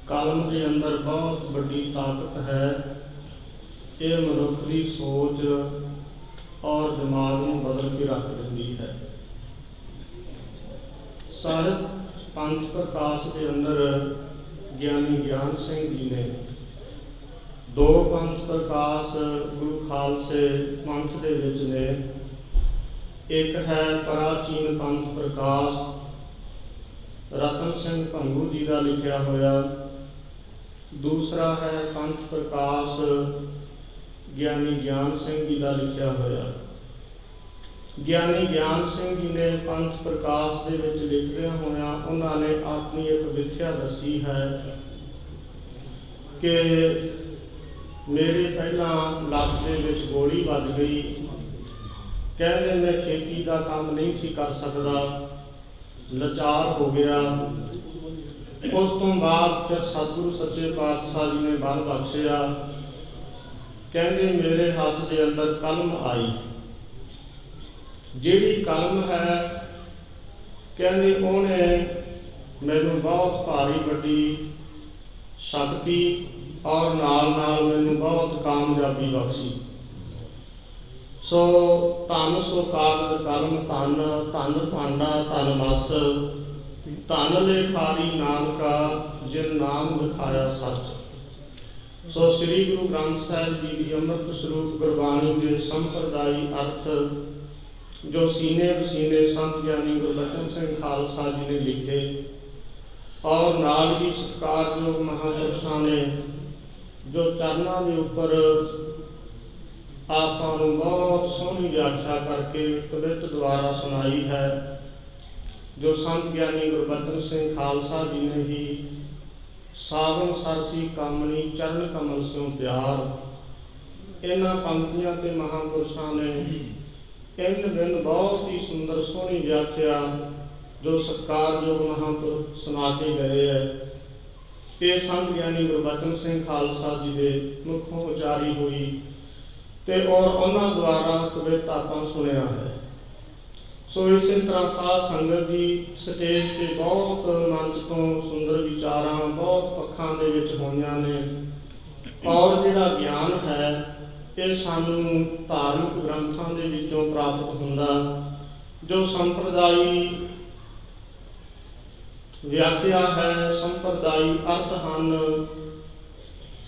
ਕਲਮ ਦੇ ਅੰਦਰ ਬਹੁਤ ਵੱਡੀ ਤਾਕਤ ਹੈ। ਇਹ ਮਨੁੱਖ ਦੀ ਸੋਚ ਔਰ ਦਿਮਾਗ ਨੂੰ ਬਦਲ ਕੇ ਰੱਖ ਦਿੰਦੀ ਹੈ। ਸਾਹਿਬ ਪੰਥ ਪ੍ਰਕਾਸ਼ ਦੇ ਅੰਦਰ ਗਿਆਨੀ ਗਿਆਨ ਸਿੰਘ ਜੀ ਨੇ ਦੋ ਪੰਥ ਪ੍ਰਕਾਸ਼ ਗੁਰੂ ਖਾਲਸੇ ਪੰਥ ਦੇ ਵਿੱਚ ਨੇ। ਇੱਕ ਹੈ ਪ੍ਰਾਚੀਨ ਪੰਥ ਪ੍ਰਕਾਸ਼ ਰਤਨ ਸਿੰਘ ਭੰਗੂ ਜੀ ਦਾ ਲਿਖਿਆ ਹੋਇਆ, ਦੂਸਰਾ ਹੈ ਪੰਥ ਪ੍ਰਕਾਸ਼ ਗਿਆਨੀ ਗਿਆਨ ਸਿੰਘ ਜੀ ਦਾ ਲਿਖਿਆ ਹੋਇਆ। ਗਿਆਨੀ ਗਿਆਨ ਸਿੰਘ ਜੀ ਨੇ ਪੰਥ ਪ੍ਰਕਾਸ਼ ਦੇ ਵਿੱਚ ਲਿਖਦਿਆਂ ਹੋਇਆਂ ਉਹਨਾਂ ਨੇ ਆਪਣੀ ਇੱਕ ਵਿਥਿਆ ਦੱਸੀ ਹੈ ਕਿ ਮੇਰੇ ਪਹਿਲਾਂ ਲੱਕ ਦੇ ਵਿੱਚ ਗੋਲੀ ਵੱਜ ਗਈ, ਕਹਿੰਦੇ ਮੈਂ ਖੇਤੀ ਦਾ ਕੰਮ ਨਹੀਂ ਸੀ ਕਰ ਸਕਦਾ, ਲਾਚਾਰ ਹੋ ਗਿਆ। ਉਸ ਤੋਂ ਬਾਅਦ ਫਿਰ ਸਤਿਗੁਰੂ ਸੱਚੇ ਪਾਤਸ਼ਾਹ ਜੀ ਨੇ ਬਲ ਬਖਸ਼ਿਆ, ਕਹਿੰਦੇ ਮੇਰੇ ਹੱਥ ਦੇ ਅੰਦਰ ਕਲਮ ਆਈ। ਜਿਹੜੀ ਕਲਮ ਹੈ ਕਹਿੰਦੇ ਉਹਨੇ ਮੈਨੂੰ ਬਹੁਤ ਭਾਰੀ ਵੱਡੀ ਸ਼ਕਤੀ ਔਰ ਨਾਲ ਨਾਲ ਮੈਨੂੰ ਬਹੁਤ ਕਾਮਯਾਬੀ ਬਖਸ਼ੀ। ਸੋ ਧੰਨ ਸੋ ਕਾਗਦ ਕਲਮ ਧੰਨ, ਧੰਨ ਭਾਂਡਾ ਧੰਨ ਮਸ, ਧੰਨ ਲੇਖਾਰੀ ਨਾਨਕਾ ਜਿਨ ਨਾਮ ਲਿਖਾਇਆ ਸੱਚ। ਸੋ ਸ੍ਰੀ ਗੁਰੂ ਗ੍ਰੰਥ ਸਾਹਿਬ ਜੀ ਦੀ ਅੰਮ੍ਰਿਤ ਸਰੂਪ ਗੁਰਬਾਣੀ ਦੇ ਸੰਪਰਦਾਈ ਅਰਥ ਜੋ ਸੀਨੇ ਵਸੀਨੇ ਸੰਤ ਗਿਆਨੀ ਗੁਰਬਚਨ ਸਿੰਘ ਖਾਲਸਾ ਜੀ ਨੇ ਲਿਖੇ, ਔਰ ਨਾਲ ਹੀ ਸਤਿਕਾਰਯੋਗ ਮਹਾਂਪੁਰਸ਼ਾਂ ਨੇ ਜੋ ਚਰਨਾਂ ਦੇ ਉੱਪਰ ਆਪਾਂ ਨੂੰ ਬਹੁਤ ਸੋਹਣੀ ਵਿਆਖਿਆ ਕਰਕੇ ਕਵਿਤ ਦੁਆਰਾ ਸੁਣਾਈ ਹੈ, ਜੋ ਸੰਤ ਗਿਆਨੀ ਗੁਰਬਚਨ ਸਿੰਘ ਖਾਲਸਾ ਜੀ ਨੇ ਹੀ ਸਾਵਨ ਸਰਸੀ ਕਾਮਣੀ ਚਰਨ ਕਮਲ ਸਿਉ ਪਿਆਰ, ਇਹਨਾਂ ਪੰਕਤੀਆਂ ਤੇ ਮਹਾਂਪੁਰਸ਼ਾਂ ਨੇ ਤਿੰਨ ਦਿਨ ਬਹੁਤ ਹੀ ਸੁੰਦਰ ਸੋਹਣੀ ਵਿਆਖਿਆ ਜੋ ਸਤਿਕਾਰਯੋਗ ਮਹਾਂਪੁਰਖ ਸੁਣਾ ਕੇ ਗਏ ਹੈ। ਇਹ ਸੰਤ ਗਿਆਨੀ ਗੁਰਬਚਨ ਸਿੰਘ ਖਾਲਸਾ ਜੀ ਦੇ ਮੁਖੋਂ ਉਚਾਰੀ ਹੋਈ ਤੇ ਔਰ ਉਹਨਾਂ ਦੁਆਰਾ ਕਵਿਤਾ ਆਪਾਂ ਸੁਣਿਆ ਹੈ। ਸੋ ਇਸੇ ਤਰ੍ਹਾਂ ਸਾਧ ਸੰਗਤ ਦੀ ਸਟੇਜ ਤੇ ਬਹੁਤ ਮੰਚ ਤੋਂ ਸੁੰਦਰ ਵਿਚਾਰਾਂ ਬਹੁਤ ਪੱਖਾਂ ਦੇ ਵਿੱਚ ਹੋਈਆਂ ਨੇ, ਔਰ ਜਿਹੜਾ ਗਿਆਨ ਹੈ ਇਹ ਸਾਨੂੰ ਧਾਰਮਿਕ ਗ੍ਰੰਥਾਂ ਦੇ ਵਿੱਚੋਂ ਪ੍ਰਾਪਤ ਹੁੰਦਾ, ਜੋ ਸੰਪਰਦਾਈ ਵਿਆਖਿਆ ਹੈ, ਸੰਪਰਦਾਈ ਅਰਥ ਹਨ।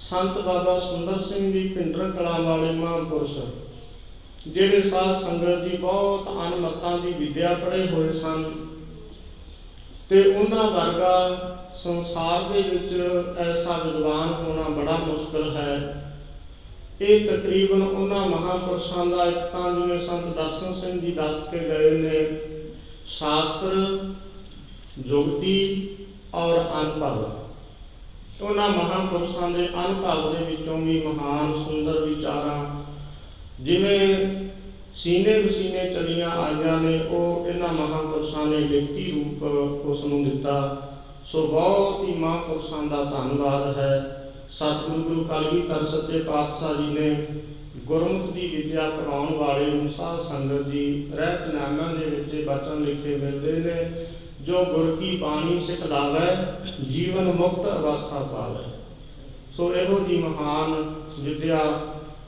ਸੰਤ ਬਾਬਾ ਸੁੰਦਰ ਸਿੰਘ ਜੀ ਭਿੰਡਰ ਕਲਾਂ ਵਾਲੇ ਮਹਾਂਪੁਰਸ਼ ਜਿਹੜੇ ਸਾਧ ਸੰਗਤ ਜੀ ਬਹੁਤ ਅਨਮਤਾਂ ਦੀ ਵਿਦਿਆ ਪੜ੍ਹੇ ਹੋਏ ਸਨ ਤੇ ਉਹਨਾਂ ਵਰਗਾ ਸੰਸਾਰ ਦੇ ਵਿੱਚ ਐਸਾ ਵਿਦਵਾਨ ਹੋਣਾ ਬੜਾ ਮੁਸ਼ਕਲ ਹੈ। ਇਹ ਤਕਰੀਬਨ ਉਹਨਾਂ ਮਹਾਂਪੁਰਸ਼ਾਂ ਦਾ ਇੱਕ ਤਾਂ ਜਿਵੇਂ ਸੰਤ ਦਰਸ਼ਨ ਸਿੰਘ ਜੀ ਦੱਸ ਕੇ ਗਏ ਨੇ, ਸ਼ਾਸਤਰ, ਜੁਗਤੀ ਔਰ ਅਨੁਭਵ। ਉਹਨਾਂ ਮਹਾਂਪੁਰਸ਼ਾਂ ਦੇ ਅਨੁਭਵ ਦੇ ਵਿੱਚੋਂ ਵੀ ਮਹਾਨ ਸੁੰਦਰ ਵਿਚਾਰਾਂ ਜਿਵੇਂ ਸੀਨੇ ਵਸੀਨੇ ਚਲੀਆਂ ਆਈਆਂ ਨੇ, ਉਹ ਇਹਨਾਂ ਮਹਾਂਪੁਰਸ਼ਾਂ ਨੇ ਲਿਖਤੀ ਰੂਪ ਉਸ ਨੂੰ ਦਿੱਤਾ। ਸੋ ਬਹੁਤ ਹੀ ਮਹਾਂਪੁਰਸ਼ਾਂ ਦਾ ਧੰਨਵਾਦ ਹੈ। ਸਤਿਗੁਰੂ ਗੁਰੂ ਕਲਗੀਧਰ ਸੱਚੇ ਪਾਤਸ਼ਾਹ ਜੀ ਨੇ ਗੁਰਮੁਖ ਦੀ ਵਿਦਿਆ ਪੜਾਉਣ ਵਾਲੇ ਨੂੰ ਸਾਧ ਸੰਗਤ ਜੀ ਰਹਿਤਨਾਮਿਆਂ ਦੇ ਵਿੱਚ ਬਚਨ ਲਿਖੇ ਮਿਲਦੇ ਨੇ, ਜੋ ਗੁਰ ਕੀ ਬਾਣੀ ਸਿਖਲਾਵੇ ਜੀਵਨ ਮੁਕਤ ਅਵਸਥਾ ਪਾਵੇ। ਸੋ ਇਹੋ ਜੀ ਮਹਾਨ ਵਿਦਿਆ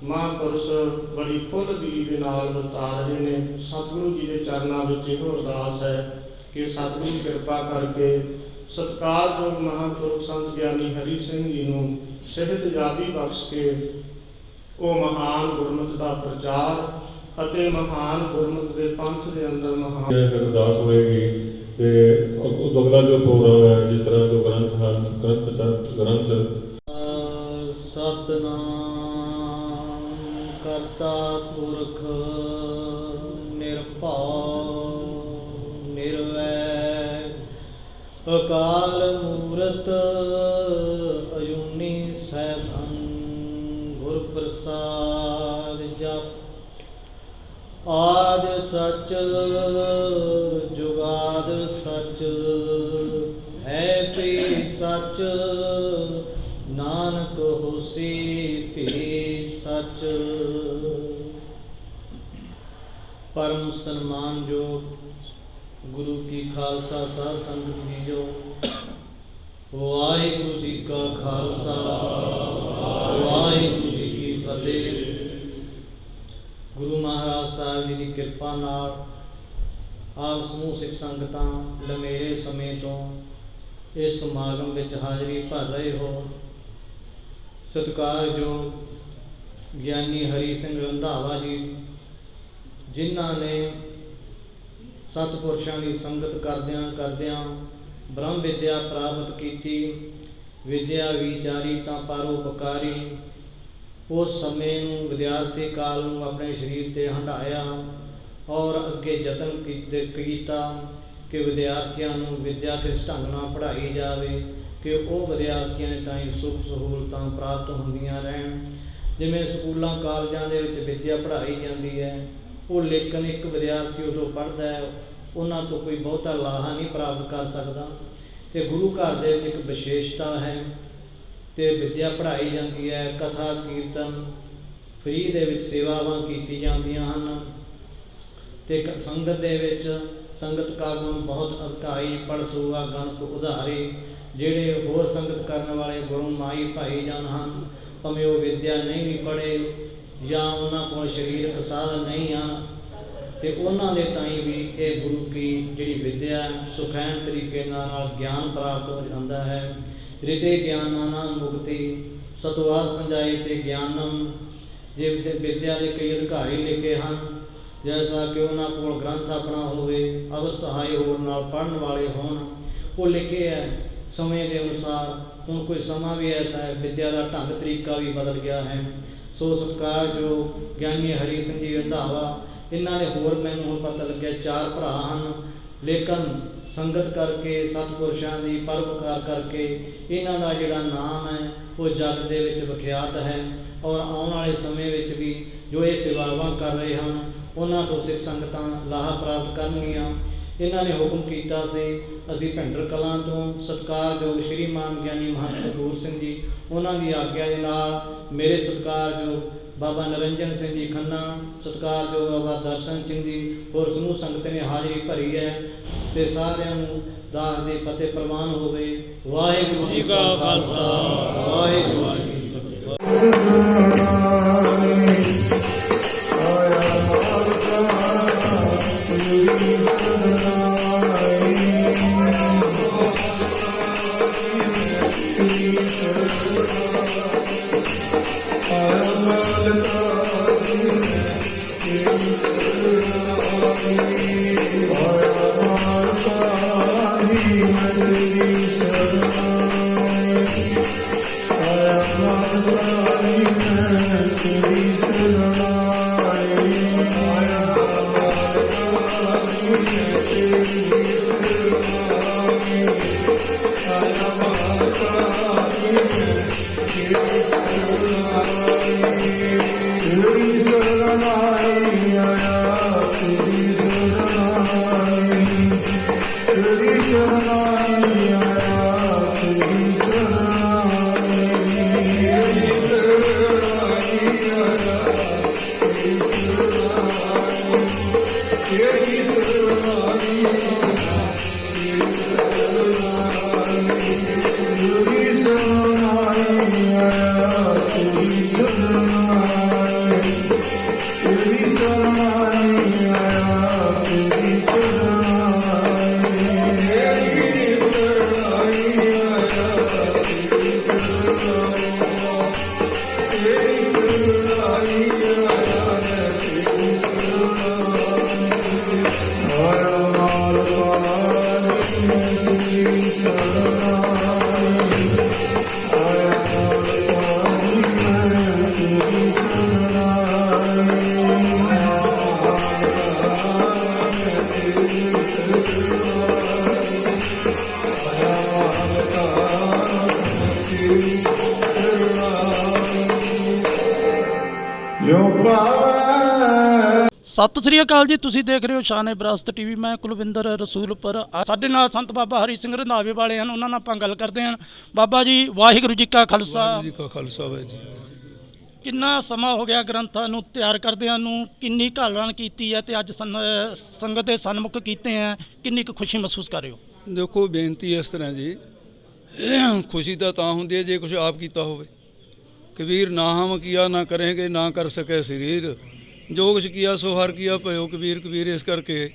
ਮਹਾਂਪੁਰਸ਼ ਬੜੀ ਖੁੱਲ੍ਹ ਦਿਲੀ ਦੇ ਨਾਲ ਵਰਤਾ ਰਹੇ ਨੇ। ਸਤਿਗੁਰੂ ਜੀ ਦੇ ਚਰਨਾਂ ਵਿੱਚ ਇਹੋ ਅਰਦਾਸ ਹੈ ਕਿ ਸਤਿਗੁਰੂ ਕਿਰਪਾ ਕਰਕੇ ਸਤਿਕਾਰਯੋਗ ਮਹਾਂਪੁਰਖ ਸੰਤ ਗਿਆਨੀ ਹਰੀ ਸਿੰਘ ਜੀ ਨੂੰ ਸਿਹਤ ਜਾਬੀ ਬਖਸ਼ ਕੇ ਉਹ ਮਹਾਨ ਗੁਰਮਤਿ ਦਾ ਪ੍ਰਚਾਰ ਅਤੇ ਮਹਾਨ ਗੁਰਮਤਿ ਦੇ ਪੰਥ ਦੇ ਅੰਦਰ ਮਹਾਨ ਅਰਦਾਸ ਹੋਏਗੀ। ਤੇ ਅਗਲਾ ਜੋ ਪ੍ਰੋਗਰਾਮ ਹੈ, ਜਿਸ ਤਰ੍ਹਾਂ ਜੋ ਗ੍ਰੰਥ ਹਨ, ਗ੍ਰੰਥ ਸਤਨਾਮ ਕਰਤਾ ਪੁਰਖ ਨਿਰਭਉ ਨਿਰਵੈਰ ਅਕਾਲ ਮੂਰਤ ਅਜੂਨੀ ਸੈਭੰ ਗੁਰ ਪ੍ਰਸਾਦ ਜਪ ਆਦ ਸਚ ਜੁਗਾਦ ਸਚ ਹੈ ਭੀ ਸਚ ਨਾਨਕ ਹੋਸੀ ਭੀ ਸਚ। ਪਰਮ ਸਨਮਾਨਯੋਗ ਗੁਰੂ ਕੀ ਖਾਲਸਾ ਸਾਧ ਸੰਗਤ ਜੀਓ, ਵਾਹਿਗੁਰੂ ਜੀ ਕਾ ਖਾਲਸਾ ਵਾਹਿਗੁਰੂ ਜੀ ਕੀ ਫਤਿਹ। ਗੁਰੂ ਮਹਾਰਾਜ ਸਾਹਿਬ ਜੀ ਦੀ ਕਿਰਪਾ ਨਾਲ ਆਪ ਸਮੂਹ ਸਿੱਖ ਸੰਗਤਾਂ ਲੰਮੇਰੇ ਸਮੇਂ ਤੋਂ ਇਸ ਸਮਾਗਮ ਵਿੱਚ ਹਾਜ਼ਰੀ ਭਰ ਰਹੇ ਹੋ। ਸਤਿਕਾਰਯੋਗ ਗਿਆਨੀ ਹਰੀ ਸਿੰਘ ਰੰਧਾਵਾ ਜੀ, ਜਿਨ੍ਹਾਂ ਨੇ ਸਤਿਪੁਰਸ਼ਾਂ ਦੀ ਸੰਗਤ ਕਰਦਿਆਂ ਬ੍ਰਹਮ ਵਿਦਿਆ ਪ੍ਰਾਪਤ ਕੀਤੀ। ਵਿਦਿਆ ਵਿਚਾਰੀ ਤਾਂ ਪਰਉਪਕਾਰੀ। ਉਸ ਸਮੇਂ ਨੂੰ ਵਿਦਿਆਰਥੀ ਕਾਲ ਨੂੰ ਆਪਣੇ ਸਰੀਰ 'ਤੇ ਹੰਢਾਇਆ ਔਰ ਅੱਗੇ ਯਤਨ ਕੀਤਾ ਕਿ ਵਿਦਿਆਰਥੀਆਂ ਨੂੰ ਵਿਦਿਆ ਕਿਸ ਢੰਗ ਨਾਲ ਪੜ੍ਹਾਈ ਜਾਵੇ ਕਿ ਉਹ ਵਿਦਿਆਰਥੀਆਂ ਦੇ ਤਾਈਂ ਸੁੱਖ ਸਹੂਲਤਾਂ ਪ੍ਰਾਪਤ ਹੁੰਦੀਆਂ ਰਹਿਣ। ਜਿਵੇਂ ਸਕੂਲਾਂ ਕਾਲਜਾਂ ਦੇ ਵਿੱਚ ਵਿਦਿਆ ਪੜ੍ਹਾਈ ਜਾਂਦੀ ਹੈ, ਉਹ ਲੇਕਿਨ ਇੱਕ ਵਿਦਿਆਰਥੀ ਉਦੋਂ ਪੜ੍ਹਦਾ ਹੈ, ਉਹਨਾਂ ਤੋਂ ਕੋਈ ਬਹੁਤਾ ਲਾਹਾ ਨਹੀਂ ਪ੍ਰਾਪਤ ਕਰ ਸਕਦਾ। ਅਤੇ ਗੁਰੂ ਘਰ ਦੇ ਵਿੱਚ ਇੱਕ ਵਿਸ਼ੇਸ਼ਤਾ ਹੈ ਅਤੇ ਵਿਦਿਆ ਪੜ੍ਹਾਈ ਜਾਂਦੀ ਹੈ। ਕਥਾ ਕੀਰਤਨ ਫ੍ਰੀ ਦੇ ਵਿੱਚ ਸੇਵਾਵਾਂ ਕੀਤੀ ਜਾਂਦੀਆਂ ਹਨ ਅਤੇ ਸੰਗਤ ਦੇ ਵਿੱਚ ਸੰਗਤ ਕਾ ਗੁਣ ਬਹੁਤ ਅਧਿਕਾਈ ਪੜ੍ਹ ਸੂਆ ਗਣਤ ਉਧਾਰੇ। ਜਿਹੜੇ ਹੋਰ ਸੰਗਤ ਕਰਨ ਵਾਲੇ ਗੁਰੂ ਮਾਈ ਭਾਈ ਜਾਨ ਹਨ, ਭਾਵੇਂ ਉਹ ਵਿਦਿਆ ਨਹੀਂ ਵੀ ਪੜ੍ਹੇ ਜਾਂ ਉਹਨਾਂ ਕੋਲ ਸਰੀਰਕ ਸਾਧਨ ਨਹੀਂ ਹਨ, ਅਤੇ ਉਹਨਾਂ ਦੇ ਤਾਈਂ ਵੀ ਇਹ ਗੁਰੂ ਕੀ ਜਿਹੜੀ ਵਿਦਿਆ ਸੁਖੈਨ ਤਰੀਕੇ ਨਾਲ ਗਿਆਨ ਪ੍ਰਾਪਤ ਹੋ ਜਾਂਦਾ ਹੈ। ਰਿਤੇ ਗਿਆਨਾਨਾ ਮੁਕਤੀ ਸਤਵਾਦ ਸੰਜਾਏ ਤੇ ਗਿਆਨਮ। ਜੇ ਵਿਦਿਆ ਦੇ ਕਈ ਅਧਿਕਾਰੀ ਲਿਖੇ ਹਨ, ਜੈਸਾ ਕਿ ਉਹਨਾਂ ਕੋਲ ਗ੍ਰੰਥ ਆਪਣਾ ਹੋਵੇ, ਅਵਰ ਸਹਾਈ ਹੋਰ ਨਾਲ ਪੜ੍ਹਨ ਵਾਲੇ ਹੋਣ। ਉਹ ਲਿਖੇ ਹੈ ਸਮੇਂ ਦੇ ਅਨੁਸਾਰ। ਹੁਣ ਕੋਈ ਸਮਾਂ ਵੀ ਐਸਾ ਹੈ, ਵਿਦਿਆ ਦਾ ਢੰਗ ਤਰੀਕਾ ਵੀ ਬਦਲ ਗਿਆ ਹੈ। ਸੋ ਸਤਿਕਾਰਯੋਗ ਗਿਆਨੀ ਹਰੀ ਸਿੰਘ ਜੀ ਰੰਧਾਵਾ, ਇਹਨਾਂ ਦੇ ਹੋਰ ਮੈਨੂੰ ਹੁਣ ਪਤਾ ਲੱਗਿਆ 4 ਭਰਾ ਹਨ, ਲੇਕਿਨ ਸੰਗਤ ਕਰਕੇ ਸਤਿਪੁਰਸ਼ਾਂ ਦੀ ਪਰਉਪਕਾਰ ਕਰਕੇ ਇਹਨਾਂ ਦਾ ਜਿਹੜਾ ਨਾਮ ਹੈ ਉਹ ਜਗ ਦੇ ਵਿੱਚ ਵਿਖਿਆਤ ਹੈ। ਔਰ ਆਉਣ ਵਾਲੇ ਸਮੇਂ ਵਿੱਚ ਵੀ ਜੋ ਇਹ ਸੇਵਾਵਾਂ ਕਰ ਰਹੇ ਹਨ, ਉਹਨਾਂ ਤੋਂ ਸਿੱਖ ਸੰਗਤਾਂ ਲਾਹਾ ਪ੍ਰਾਪਤ ਕਰਨਗੀਆਂ। ਇਹਨਾਂ ਨੇ ਹੁਕਮ ਕੀਤਾ ਸੀ, ਅਸੀਂ ਭਿੰਡਰ ਕਲਾਂ ਤੋਂ ਸਤਿਕਾਰਯੋਗ ਸ਼੍ਰੀਮਾਨ ਗਿਆਨੀ ਮਹਾਰਾਜ ਗੁਰੂ ਸਿੰਘ ਜੀ, ਉਹਨਾਂ ਦੀ ਆਗਿਆ ਦੇ ਨਾਲ ਮੇਰੇ ਸਤਿਕਾਰਯੋਗ ਬਾਬਾ ਨਰਿੰਜਨ ਸਿੰਘ ਜੀ ਖੰਨਾ, ਸਤਿਕਾਰਯੋਗ ਬਾਬਾ ਦਰਸ਼ਨ ਸਿੰਘ ਜੀ, ਹੋਰ ਸਮੂਹ ਸੰਗਤ ਨੇ ਹਾਜ਼ਰੀ ਭਰੀ ਹੈ। ਅਤੇ ਸਾਰਿਆਂ ਨੂੰ ਦਾਸ ਦੇ ਫਤਿਹ ਪ੍ਰਵਾਨ ਹੋਵੇ। ਵਾਹਿਗੁਰੂ ਜੀ ਕਾ ਖਾਲਸਾ ਵਾਹਿਗੁਰੂ ਜੀ ਕੀ ਫਤਿਹ। I am ਸਤਿ ਸ੍ਰੀ ਅਕਾਲ ਜੀ, ਤੁਸੀਂ ਦੇਖ ਰਹੇ ਹੋ ਸ਼ਾਨ-ਏ ਵਿਰਾਸਤ ਟੀਵੀ। ਮੈਂ ਕੁਲਵਿੰਦਰ ਰਸੂਲਪੁਰ। ਸਾਡੇ ਨਾਲ ਸੰਤ ਬਾਬਾ ਹਰੀ ਸਿੰਘ ਰੰਧਾਵੇ ਵਾਲੇ ਹਨ, ਉਹਨਾਂ ਨਾਲ ਆਪਾਂ ਗੱਲ ਕਰਦੇ ਹਾਂ। ਬਾਬਾ ਜੀ, ਵਾਹਿਗੁਰੂ ਜੀ ਕਾ ਖਾਲਸਾ। ਵਾਹਿਗੁਰੂ ਜੀ ਕਾ ਖਾਲਸਾ ਵਾਹਿਗੁਰੂ ਜੀ। ਕਿੰਨਾ ਸਮਾਂ ਹੋ ਗਿਆ ਗ੍ਰੰਥਾਂ ਨੂੰ ਤਿਆਰ ਕਰਦਿਆਂ ਨੂੰ? ਕਿੰਨੀ ਘਾਲਣ ਕੀਤੀ ਹੈ ਤੇ ਅੱਜ ਸੰਗਤ ਦੇ ਸਨਮੁਖ ਕੀਤੇ ਹੈ, ਕਿੰਨੀ ਕੁ ਖੁਸ਼ੀ ਮਹਿਸੂਸ ਕਰ ਰਹੇ ਹੋ? ਦੇਖੋ, ਬੇਨਤੀ ਇਸ ਤਰ੍ਹਾਂ ਜੀ, ਖੁਸ਼ੀ ਤਾਂ ਹੁੰਦੀ ਹੈ ਜੇ ਕੁਝ ਆਪ ਕੀਤਾ ਹੋਵੇ। ਕਬੀਰ ਨਾ ਹਮ ਕੀਆ ਨਾ ਕਰਾਂਗੇ ਨਾ ਕਰ ਸਕੇ ਸਰੀਰ, ਜੋ ਕੁਛ ਕੀਆ ਸੋ ਹਰ ਕੀਆ ਭਇਓ ਕਬੀਰ ਕਬੀਰ। ਇਸ ਕਰਕੇ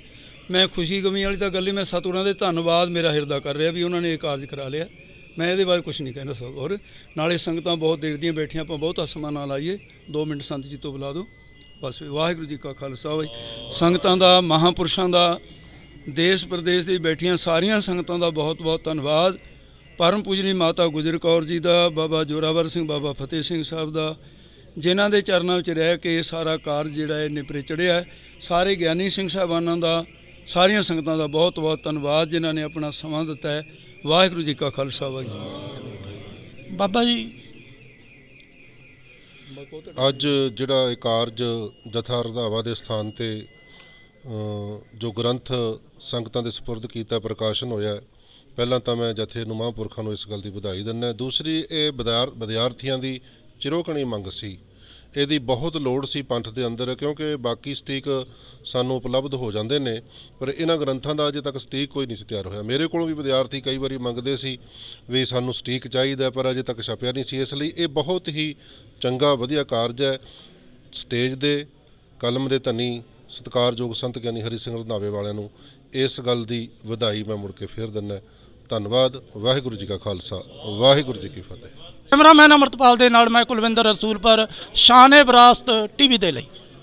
ਮੈਂ ਖੁਸ਼ੀ ਗਮੀ ਵਾਲੀ ਤਾਂ ਗੱਲ ਹੀ, ਮੈਂ ਸਤਿਗੁਰਾਂ ਦੇ ਧੰਨਵਾਦ ਮੇਰਾ ਹਿਰਦਾ ਕਰ ਰਿਹਾ ਵੀ ਉਹਨਾਂ ਨੇ ਇਹ ਕਾਰਜ ਕਰਾ ਲਿਆ। ਮੈਂ ਇਹਦੇ ਬਾਰੇ ਕੁਝ ਨਹੀਂ ਕਹਿਣਾ ਸਕਦਾ। ਔਰ ਨਾਲੇ ਸੰਗਤਾਂ ਬਹੁਤ ਦੇਰ ਦੀਆਂ ਬੈਠੀਆਂ, ਆਪਾਂ ਬਹੁਤਾ ਸਮਾਂ ਨਾ ਲਾਈਏ। 2 ਮਿੰਟ ਸੰਤ ਜੀ ਤੋਂ ਬੁਲਾ ਦਿਓ ਬਸ। ਵਾਹਿਗੁਰੂ ਜੀ ਕਾ ਖਾਲਸਾ ਵਾਹਿਗੁਰੂ। ਸੰਗਤਾਂ ਦਾ, ਮਹਾਂਪੁਰਸ਼ਾਂ ਦਾ, ਦੇਸ਼ ਪ੍ਰਦੇਸ਼ ਦੇ ਬੈਠੀਆਂ ਸਾਰੀਆਂ ਸੰਗਤਾਂ ਦਾ ਬਹੁਤ ਬਹੁਤ ਧੰਨਵਾਦ। ਪਰਮ ਪੂਜਨੀ ਮਾਤਾ ਗੁਜਰ ਕੌਰ ਜੀ ਦਾ, ਬਾਬਾ ਜੋਰਾਵਰ ਸਿੰਘ, ਬਾਬਾ ਫਤਿਹ ਸਿੰਘ ਸਾਹਿਬ ਦਾ, ਜਿਨ੍ਹਾਂ ਦੇ ਚਰਨਾਂ ਵਿੱਚ ਰਹਿ ਕੇ ਸਾਰਾ ਕਾਰਜ ਜਿਹੜਾ ਹੈ ਨਿਪਰੇ ਚੜ੍ਹਿਆ। ਸਾਰੇ ਗਿਆਨੀ ਸਿੰਘ ਸਾਹਿਬਾਨਾਂ ਦਾ, ਸਾਰੀਆਂ ਸੰਗਤਾਂ ਦਾ ਬਹੁਤ ਬਹੁਤ ਧੰਨਵਾਦ ਜਿਨ੍ਹਾਂ ਨੇ ਆਪਣਾ ਸਮਾਂ ਦਿੱਤਾ ਹੈ। ਵਾਹਿਗੁਰੂ ਜੀ ਕਾ ਖਾਲਸਾ ਵਾਹਿਗੁਰੂ। ਬਾਬਾ ਜੀ, ਅੱਜ ਜਿਹੜਾ ਇਹ ਕਾਰਜ ਜਥਾ ਰੰਧਾਵਾ ਦੇ ਸਥਾਨ ਤੇ ਜੋ ਗ੍ਰੰਥ ਸੰਗਤਾਂ ਦੇ ਸਪੁਰਦ ਕੀਤਾ, ਪ੍ਰਕਾਸ਼ਨ ਹੋਇਆ, ਪਹਿਲਾਂ ਤਾਂ ਮੈਂ ਜਥੇ ਨੂੰ, ਮਹਾਂਪੁਰਖਾਂ ਨੂੰ ਇਸ ਗੱਲ ਦੀ ਵਧਾਈ ਦਿੰਦਾ। ਦੂਸਰੀ, ਇਹ ਵਿਦਿਆਰਥੀਆਂ ਦੀ ਚਿਰੋਕਣੀ ਮੰਗ ਸੀ, ਇਹਦੀ ਬਹੁਤ ਲੋੜ ਸੀ ਪੰਥ ਦੇ ਅੰਦਰ, ਕਿਉਂਕਿ ਬਾਕੀ ਸਟੀਕ ਸਾਨੂੰ ਉਪਲਬਧ ਹੋ ਜਾਂਦੇ ਨੇ, ਪਰ ਇਹਨਾਂ ਗ੍ਰੰਥਾਂ ਦਾ ਅਜੇ ਤੱਕ ਸਟੀਕ ਕੋਈ ਨਹੀਂ ਸੀ ਤਿਆਰ ਹੋਇਆ। ਮੇਰੇ ਕੋਲੋਂ ਵੀ ਵਿਦਿਆਰਥੀ ਕਈ ਵਾਰੀ ਮੰਗਦੇ ਸੀ ਵੀ ਸਾਨੂੰ ਸਟੀਕ ਚਾਹੀਦਾ, ਪਰ ਅਜੇ ਤੱਕ ਛਪਿਆ ਨਹੀਂ ਸੀ। ਇਸ ਲਈ ਇਹ ਬਹੁਤ ਹੀ ਚੰਗਾ ਵਧੀਆ ਕਾਰਜ ਹੈ। ਸਟੇਜ ਦੇ ਕਲਮ ਦੇ ਧਨੀ ਸਤਿਕਾਰਯੋਗ ਸੰਤ ਗਿਆਨੀ ਹਰੀ ਸਿੰਘ ਰੰਧਾਵੇ ਵਾਲਿਆਂ ਨੂੰ ਇਸ ਗੱਲ ਦੀ ਵਧਾਈ ਮੈਂ ਮੁੜ ਕੇ ਫੇਰ ਦਿੰਦਾ। ਧੰਨਵਾਦ। ਵਾਹਿਗੁਰੂ ਜੀ ਕਾ ਖਾਲਸਾ, ਵਾਹਿਗੁਰੂ ਜੀ ਕੀ ਫਤਿਹ। ਕੈਮਰਾਮੈਨ ਅਮਰਤਪਾਲ ਦੇ ਨਾਲ ਮੈਂ ਕੁਲਵਿੰਦਰ ਰਸੂਲਪੁਰ, ਸ਼ਾਨ-ਏ ਵਿਰਾਸਤ ਟੀਵੀ ਦੇ ਲਈ।